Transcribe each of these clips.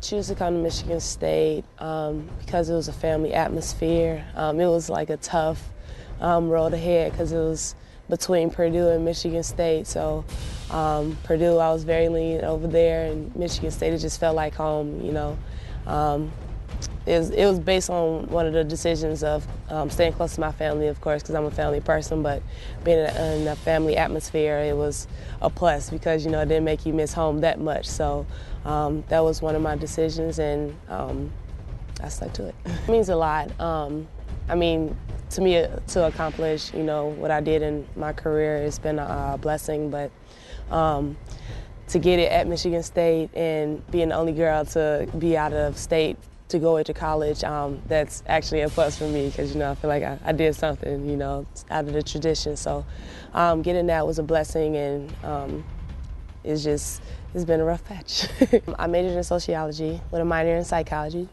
choose to come to Michigan State because it was a family atmosphere. It was like a tough road ahead because it was between Purdue and Michigan State. So Purdue, I was very lean over there, and Michigan State, it just felt like home, you know. It was based on one of the decisions of staying close to my family, of course, because I'm a family person, but being in a family atmosphere, it was a plus because, you know, it didn't make you miss home that much. So that was one of my decisions, and I stuck to it. It means a lot. I mean, to me, to accomplish, you know, what I did in my career, it's been a blessing, but to get it at Michigan State and being the only girl to be out of state to go into college, that's actually a plus for me because, you know, I feel like I did something, you know, out of the tradition. So getting that was a blessing, and it's been a rough patch. I majored in sociology with a minor in psychology.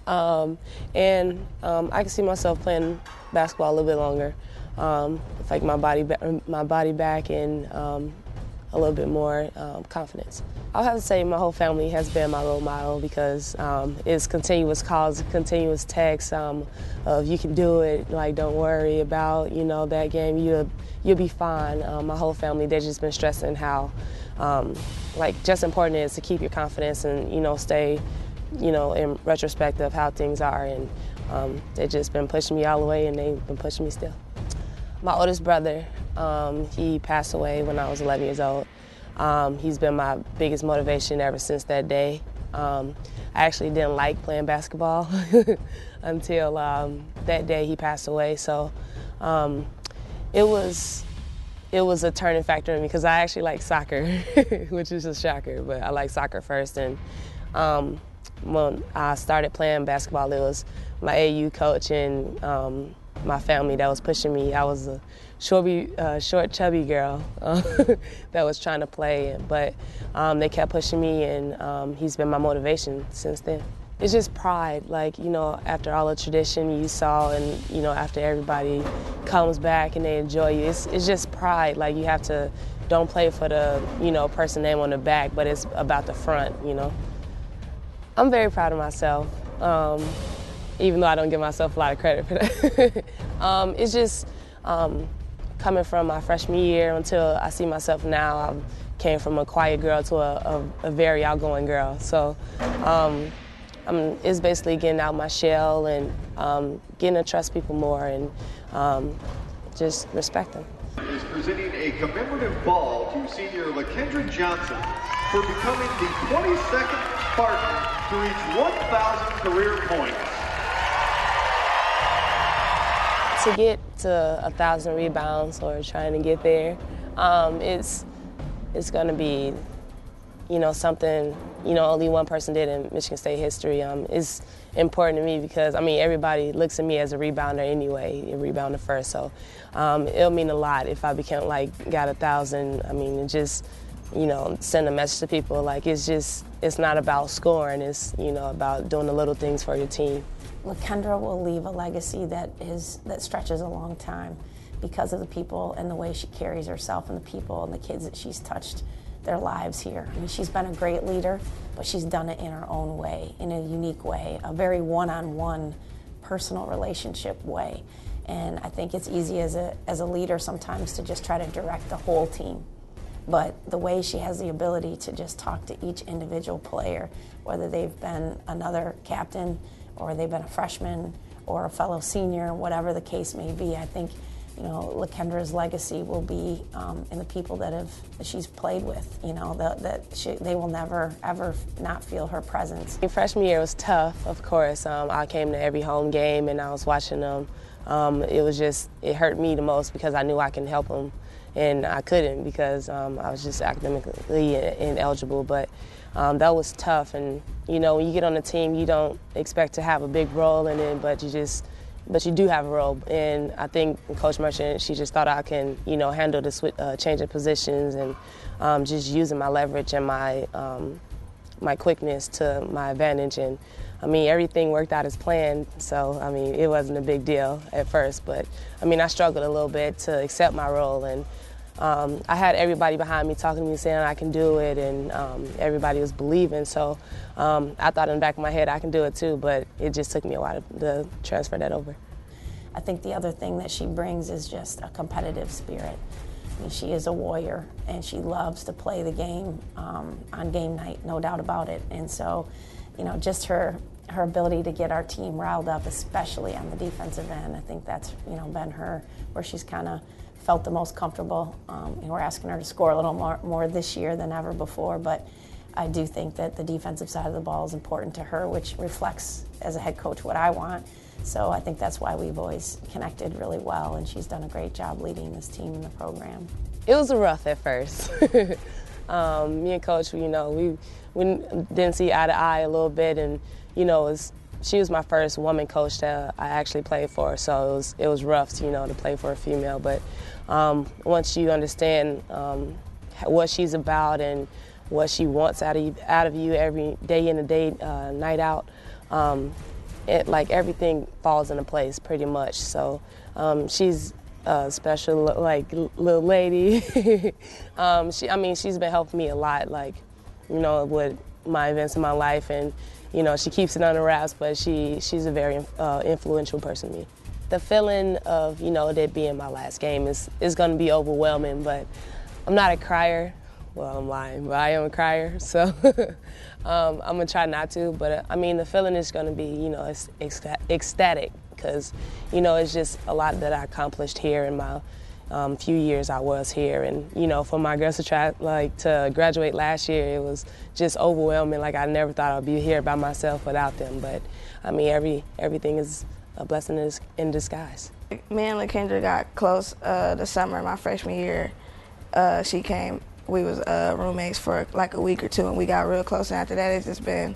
And I can see myself playing basketball a little bit longer. Like my body back and a little bit more confidence. I'll have to say my whole family has been my role model because it's continuous calls, continuous texts of you can do it, like don't worry about, you know, that game, you'll be fine. My whole family, they've just been stressing how like just important it is to keep your confidence and, you know, stay, you know, in retrospect of how things are, and they've just been pushing me all the way, and they've been pushing me still. My oldest brother, he passed away when I was 11 years old. He's been my biggest motivation ever since that day. I actually didn't like playing basketball until that day he passed away. So it was a turning factor in me because I actually like soccer, which is a shocker, but I like soccer first. And when I started playing basketball, it was my AU coach and my family that was pushing me. I was a short, chubby girl that was trying to play, but they kept pushing me, and he's been my motivation since then. It's just pride, like, you know, after all the tradition you saw, and, you know, after everybody comes back and they enjoy you, it's just pride. Like, you have to, don't play for the, you know, person name on the back, but it's about the front, you know. I'm very proud of myself, even though I don't give myself a lot of credit for that. It's just coming from my freshman year until I see myself now. I came from a quiet girl to a very outgoing girl. So it's basically getting out my shell and getting to trust people more and just respect them. Is presenting a commemorative ball to senior Lykendra Johnson for becoming the 22nd Spartan to reach 1,000 career points. To get to 1,000 rebounds or trying to get there, it's going to be, you know, something, you know, only one person did in Michigan State history. It's important to me because, I mean, everybody looks at me as a rebounder anyway, a rebounder first. So it'll mean a lot if I become, like, got 1,000. I mean, it just, you know, send a message to people. Like, it's not about scoring. It's, you know, about doing the little things for your team. Lykendra will leave a legacy that stretches a long time because of the people and the way she carries herself and the people and the kids that she's touched their lives here. I mean, she's been a great leader, but she's done it in her own way, in a unique way, a very one-on-one personal relationship way. And I think it's easy as a leader sometimes to just try to direct the whole team. But the way she has the ability to just talk to each individual player, whether they've been another captain or they've been a freshman or a fellow senior, whatever the case may be, I think, you know, Lykendra's legacy will be in the people that she's played with. You know, they will never ever not feel her presence. Freshman year was tough, of course. I came to every home game and I was watching them. It hurt me the most because I knew I can help them, and I couldn't because I was just academically ineligible. But that was tough, and you know, when you get on the team, you don't expect to have a big role in it, but you do have a role. And I think Coach Merchant, she just thought I can, you know, handle the change of positions and just using my leverage and my quickness to my advantage. And I mean, everything worked out as planned, so I mean, it wasn't a big deal at first. But I mean, I struggled a little bit to accept my role, and I had everybody behind me talking to me saying I can do it, and everybody was believing. So I thought in the back of my head I can do it too, but it just took me a while to transfer that over. I think the other thing that she brings is just a competitive spirit. I mean, she is a warrior, and she loves to play the game on game night, no doubt about it. And so, you know, just her ability to get our team riled up, especially on the defensive end, I think that's, you know, been where she's kind of felt the most comfortable. And we're asking her to score a little more this year than ever before, but I do think that the defensive side of the ball is important to her, which reflects, as a head coach, what I want. So I think that's why we've always connected really well, and she's done a great job leading this team in the program. It was rough at first. Me and Coach, you know, we didn't see eye to eye a little bit, and you know, she was my first woman coach that I actually played for, so it was rough, you know, to play for a female. But once you understand what she's about and what she wants out of you every day in and day night out, like everything falls into place pretty much. So she's a special, like, little lady. She's been helping me a lot, like, you know, with my events in my life, and you know, she keeps it under wraps, but she's a very influential person to me. The feeling of, you know, that being my last game is going to be overwhelming, but I'm not a crier. Well, I'm lying, but I am a crier, so I'm going to try not to. But, I mean, the feeling is going to be, you know, ecstatic, because, you know, it's just a lot that I accomplished here in my few years I was here. And, you know, for my girls to to graduate last year, it was just overwhelming. Like, I never thought I'd be here by myself without them. But, I mean, everything is a blessing in disguise. Me and Lykendra got close the summer of my freshman year. She came. We was roommates for like a week or two, and we got real close. And after that, it's just been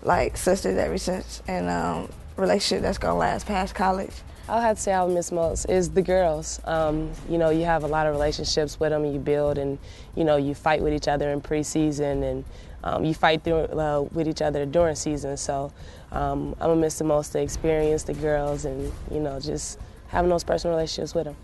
like sisters ever since, and relationship that's gonna last past college. I'll have to say I would miss most is the girls. You know, you have a lot of relationships with them, and you build, and you know, you fight with each other in preseason, and you fight with each other during season. So I'm gonna miss the most the experience, the girls, and you know, just having those personal relationships with them.